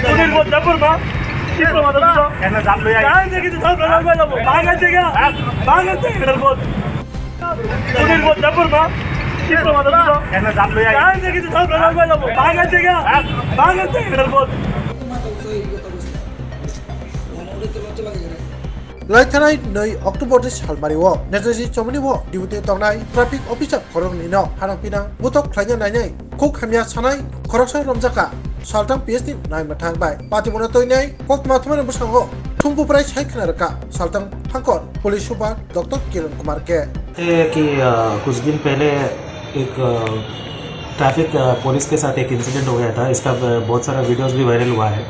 তোদের মধ্যে পড়বা Sitra mata dito. Kaya jam lo Kaya hindi kita sa vlog ba labo. Bangan siya. Bangan siya kadal bot. Todir mata purba. Sitra mata dito. Kaya jam lo Kaya hindi kita sa vlog ba labo. Bangan siya. Bangan siya kadal bot. Khhlainai 2 October salmari wo netrasi chomni wo diute tongnai traffic officer Khoroknwi no harang pinang butok Khlainai nai Khuk hamya sanai Khoroknwi Romkha saltang PSD nai mathang bai pati mona toinai kok mathmana busango thumpu prai sai khnaraka saltang hangkor police super doctor Kiran Kumar के कि कुछ दिन पहले एक traffic police के साथ एक incident हो गया था। इसका बहुत सारा वीडियोस भी वायरल हुआ है।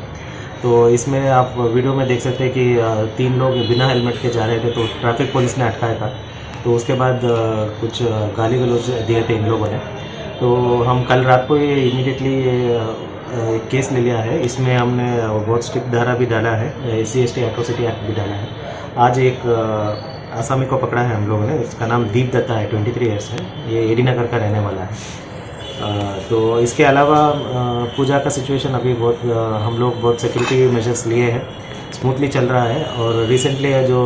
तो इसमें आप वीडियो में देख सकते हैं कि 3 लोग बिना हेलमेट के जा रहे थे, तो ट्रैफिक पुलिस ने अटकाया था। तो उसके बाद कुछ गाली गलौज दिए थे इन लोगों ने। तो हम कल रात को ही इमीडिएटली एक केस ले लिया है। इसमें हमने बहुत स्ट्रिक्ट धारा भी डाला है, SC/ST एट्रोसिटी एक्ट भी डाला है। आज एक आसामी को पकड़ा है हम लोगों ने, इसका नाम दीप दत्ता है, 23 ईयर्स है, ये एडी नगर का रहने वाला है। तो इसके अलावा पूजा का सिचुएशन अभी बहुत हम लोग बहुत सिक्योरिटी मेजर्स लिए हैं, स्मूथली चल रहा है। और रिसेंटली जो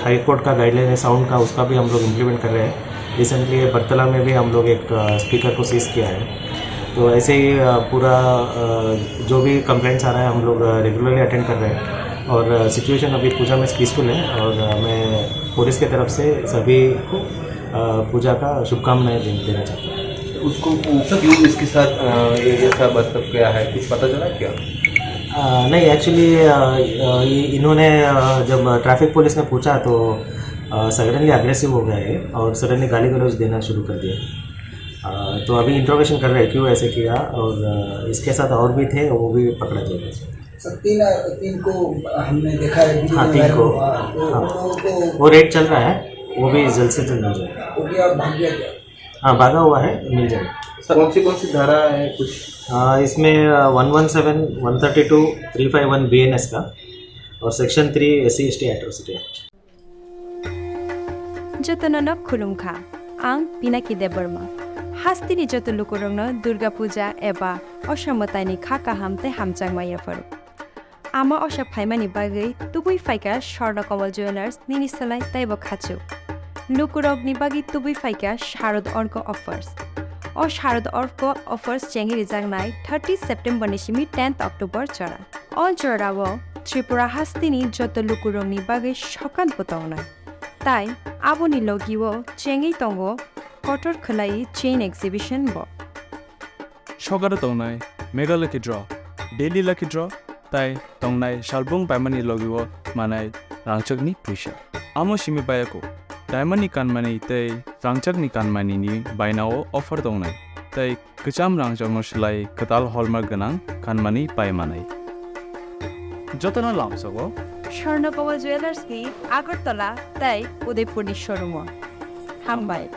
हाई कोर्ट का गाइडलाइन है साउंड का, उसका भी हम लोग इम्प्लीमेंट कर रहे हैं। रिसेंटली बरतला में भी हम लोग एक स्पीकर को सीज किया है। तो ऐसे ही पूरा जो भी कंप्लेंट्स आ रहा है हम लोग रेगुलरली अटेंड कर रहे हैं। और सिचुएशन अभी पूजा में पीसफुल है। और मैं पुलिस की तरफ से सभी को पूजा का शुभकामनाएं देना चाहता हूँ। उसको क्यों इसके साथ ऐसा बर्ताव किया है, कुछ पता चला क्या? नहीं, एक्चुअली इन्होंने जब ट्रैफिक पुलिस ने पूछा तो सडनली अग्रेसिव हो गए और सडनली गाली गलौज देना शुरू कर दिया। तो अभी इंट्रोगेशन कर रहे हैं क्यों ऐसे किया, और इसके साथ और भी थे, वो भी पकड़ा जाएगा। सर तीन को हमने देखा है। हाँ, 3 को। हाँ, वो रेड चल रहा है, वो भी जल्द से जल्द मिल जाएगा। वो क्या भाग गया क्या? हाँ, भागा हुआ है, मिल जाएगा। कौन सी धारा है कुछ? इसमें 117, 132, 351 BNS का और सेक्शन 3 SC/ST एट्रोसिटी एक्ट। जतनन खुलुमखा आं पिनाकी देबरमा हास्तिनि जत लुकुरंगनो दुर्गा पूजा एबा असमतानि खाका हामते हामचां मायाफोर आमा अशा फाइमानि बागै तुबुई फाइका स्वर्णकमल ज्वेलार्स निनिसलाय ताइबो खाचु लुकुरगनि बागै तुबुई फाइका शारद अर्क अफर्स और शारद अर्क अफर्स चेंगी रिजांगनाय 30 सेप्टेम्बर निसिमी 10 अक्टोबर चरा ऑल चरावो त्रिपुरा हास्तिनि जत लुकुरंगनि बागै सकान बतावनाय ताई आबोनि लगिवो चेंगी तंगो कटर खलाई चेन एक्सिबिशन बो सगार तंगनाय mega lucky draw daily lucky draw ताई तंगनाय शालबुंग पाइमानि लगिवो मानाय रांचकनि फैसा आमो सिमि बायाको डायमंडनि कानमानि तै रांचकनि कानमानिनि बायनाव अफर दंनाय तै गोजाम रांचकनो सोलाय कताल हलमार्क गोनां कानमानि पाइमानाय जतन लामसगो स्वर्णकमल ज्वेलार्सनि आगरतला तै उदयपुरनि शोरूम हामबाय।